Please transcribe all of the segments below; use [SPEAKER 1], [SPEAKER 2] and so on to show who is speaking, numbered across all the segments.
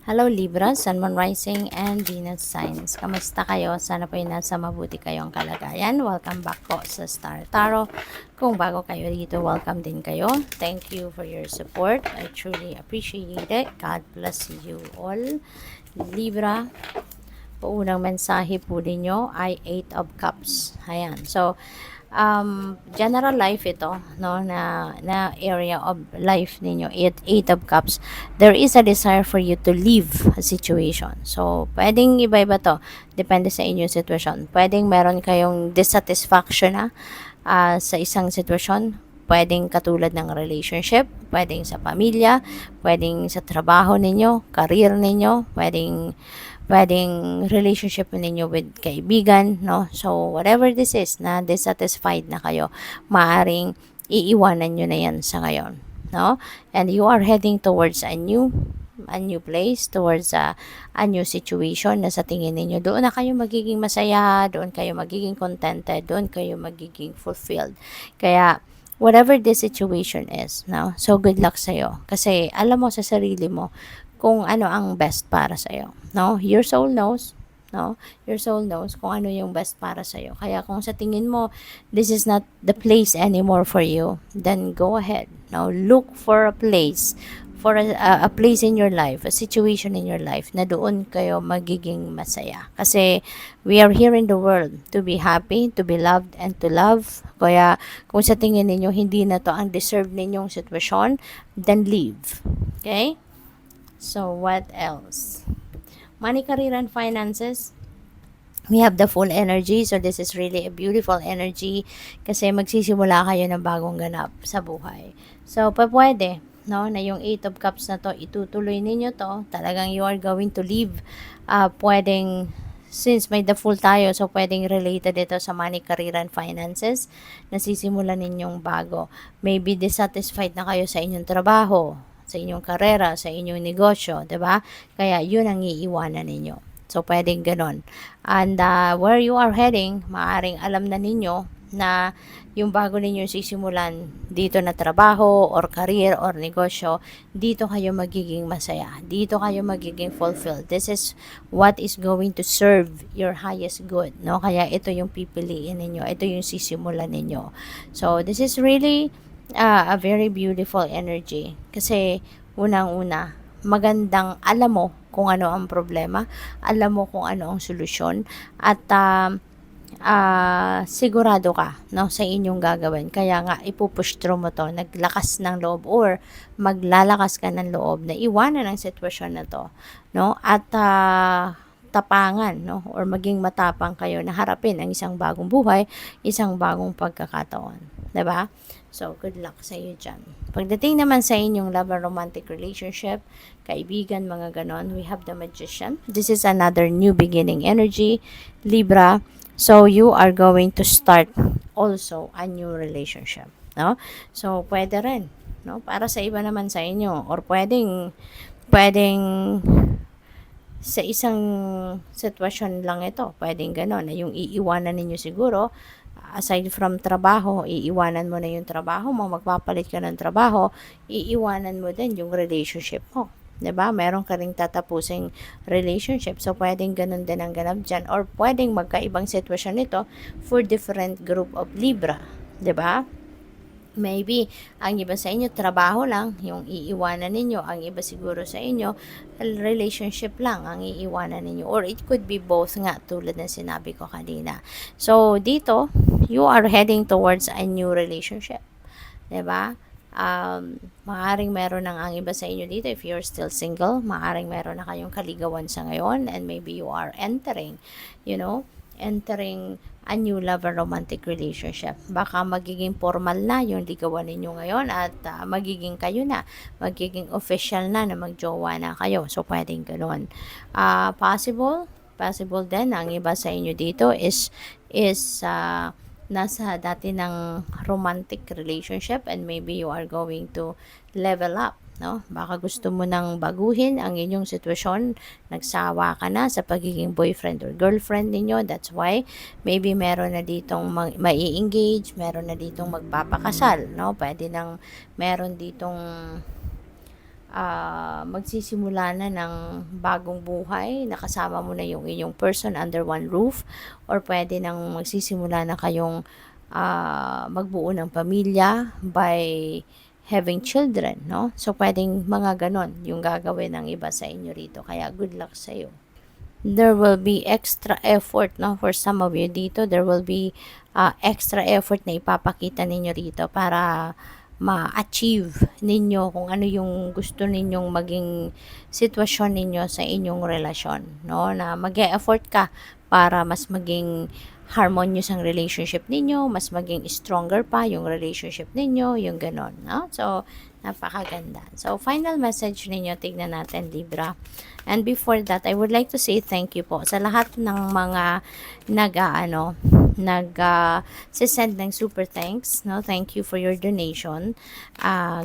[SPEAKER 1] Hello Libra, Sun, Moon, Rising, and Venus signs. Kamusta kayo? Sana po ay nasa mabuti kayong kalagayan. Welcome back po sa Star Tarot. Kung bago kayo dito, welcome din kayo. Thank you for your support. I truly appreciate it. God bless you all. Libra, unang mensahe po ninyo ay 8 of Cups. Ayan. So, general life ito, no, na area of life ninyo, eight of cups, there is a desire for you to leave a situation. So pwedeng iba-iba to, depende sa inyong sitwasyon. Pwedeng meron kayong dissatisfaction na sa isang sitwasyon, pwedeng katulad ng relationship, pwedeng sa pamilya, pwedeng sa trabaho ninyo, career ninyo, pwedeng relationship ninyo with kaibigan, no? So, whatever this is, na dissatisfied na kayo, maaring iiwanan nyo na yan sa ngayon, no? And you are heading towards a new place, towards a new situation na sa tingin ninyo, doon na kayo magiging masaya, doon kayo magiging contented, doon kayo magiging fulfilled. Kaya, whatever the situation is, no? So, good luck sa'yo. Kasi, alam mo sa sarili mo, kung ano ang best para sa iyo, no? Your soul knows, no? Your soul knows kung ano yung best para sa iyo. Kaya kung sa tingin mo this is not the place anymore for you, then go ahead. Now look for a place, for a place in your life, a situation in your life na doon kayo magiging masaya. Kasi we are here in the world to be happy, to be loved, and to love. Kaya kung sa tingin ninyo hindi na to ang deserve ninyong sitwasyon, then leave. Okay? So, what else? Money, career, and finances. We have the full energy. So, this is really a beautiful energy kasi magsisimula kayo ng bagong ganap sa buhay. So, pwede, no, na yung 8 of Cups na to, itutuloy ninyo to. Talagang you are going to live. Pwedeng, since may the full tayo, so pwedeng related ito sa money, career, and finances. Nasisimulan ninyong bago. Maybe dissatisfied na kayo sa inyong trabaho, sa inyong karera, sa inyong negosyo, 'di ba? Kaya 'yun ang iiwanan ninyo. So pwedeng ganon. And where you are heading, maaring alam na ninyo na yung bago ninyo sisimulan dito na trabaho or career or negosyo, dito kayo magiging masaya. Dito kayo magiging fulfilled. This is what is going to serve your highest good, no? Kaya ito yung pipiliin ninyo. Ito yung sisimulan ninyo. So this is really a very beautiful energy. Kasi unang-una, magandang alam mo kung ano ang problema, alam mo kung ano ang solusyon, at sigurado ka, no, sa inyong gagawin. Kaya nga ipupush through mo to, naglakas ng loob or maglalakas ka ng loob na iwanan ang sitwasyon na to, no? At tapangan, no, or maging matapang kayo na harapin ang isang bagong buhay, isang bagong pagkakataon, 'di ba? So, good luck sa iyo dyan. Pagdating naman sa inyong love and romantic relationship, kaibigan, mga ganon, we have the Magician. This is another new beginning energy, Libra. So, you are going to start also a new relationship, no? So, pwede rin, no? Para sa iba naman sa inyo, or pwedeng sa isang sitwasyon lang ito, pwedeng ganon, na yung iiwanan ninyo siguro, aside from trabaho, iiwanan mo na yung trabaho mo, magpapalit ka ng trabaho, iiwanan mo din yung relationship mo. 'Di ba? Meron ka ring tatapusing relationship. So, pwedeng ganun din ang ganap dyan. Or pwedeng magkaibang sitwasyon nito for different group of Libra. 'Di ba? Maybe, ang iba sa inyo, trabaho lang, yung iiwanan ninyo. Ang iba siguro sa inyo, relationship lang ang iiwanan ninyo. Or it could be both nga, tulad ng sinabi ko kanina. So, dito, you are heading towards a new relationship. 'Di ba? Maaring meron ng ang iba sa inyo dito, if you're still single, maaring meron na kayong kaligawan sa ngayon, and maybe you are entering a new love and romantic relationship. Baka magiging formal na yung ligawan ninyo ngayon, at magiging kayo na, magiging official na magjowa na kayo. So, pwedeng ganun. Possible din, ang iba sa inyo dito is nasa dati ng romantic relationship, and maybe you are going to level up, no? Baka gusto mo nang baguhin ang inyong sitwasyon, nagsawa ka na sa pagiging boyfriend or girlfriend ninyo. That's why maybe meron na ditong mai-engage, meron na ditong magpapakasal, no? Pwede nang meron ditong magsisimula na ng bagong buhay, nakasama mo na yung inyong person under one roof, or pwede nang magsisimula na kayong magbuo ng pamilya by having children, no? So, pwedeng mga ganon yung gagawin ng iba sa inyo rito. Kaya, good luck sa'yo. There will be extra effort, no? For some of you dito, there will be extra effort na ipapakita ninyo rito para ma-achieve ninyo kung ano yung gusto ninyong maging sitwasyon ninyo sa inyong relasyon, no? Na mag-e-effort ka para mas maging harmonious ang relationship ninyo, mas maging stronger pa yung relationship ninyo, yung ganon, no? So, napakaganda. So, final message ninyo, tignan natin, Libra. And before that, I would like to say thank you po sa lahat ng mga send ng super thanks, no? Thank you for your donation.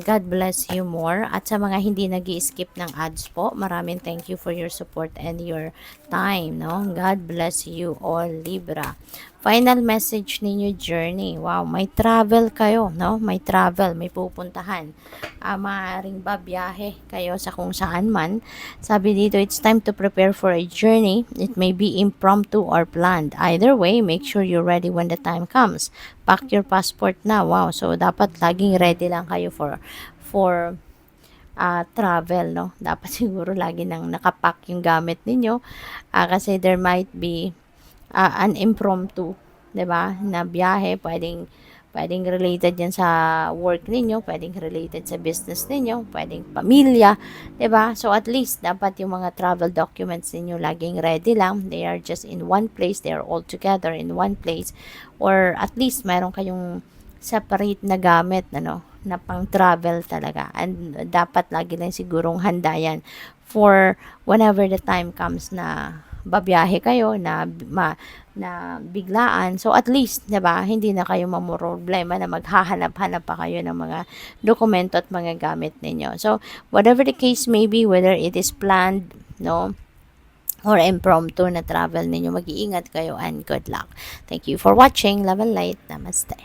[SPEAKER 1] God bless you more. At sa mga hindi nag-i-skip ng ads po, maraming thank you for your support and your time, no? God bless you all, Libra. Final message ninyo, journey. Wow, may travel kayo, no? May travel, may pupuntahan. Maaaring babiyahe kayo sa kung saan man. Sabi dito, it's time to prepare for a journey. It may be impromptu or planned. Either way, make sure you're ready when the time comes. Pack your passport na. Wow, so dapat laging ready lang kayo for travel, no? Dapat siguro lagi nang nakapack yung gamit ninyo. Kasi there might be an impromptu, 'di ba? Na biyahe, pwedeng related yan sa work ninyo, pwedeng related sa business ninyo, pwedeng pamilya, 'di ba? So at least dapat yung mga travel documents ninyo laging ready lang. They are just in one place, they are all together in one place, or at least mayroon kayong separate na gamit, ano, na pang travel talaga. And dapat lagi lang sigurong handa yan for whenever the time comes na babiyahe kayo na biglaan. So at least, 'di ba, hindi na kayo mamoroblema na maghahanap-hanap pa kayo ng mga dokumento at mga gamit ninyo. So whatever the case may be, whether it is planned, no, or impromptu na travel ninyo, mag-iingat kayo and good luck. Thank you for watching. Love and light. Namaste.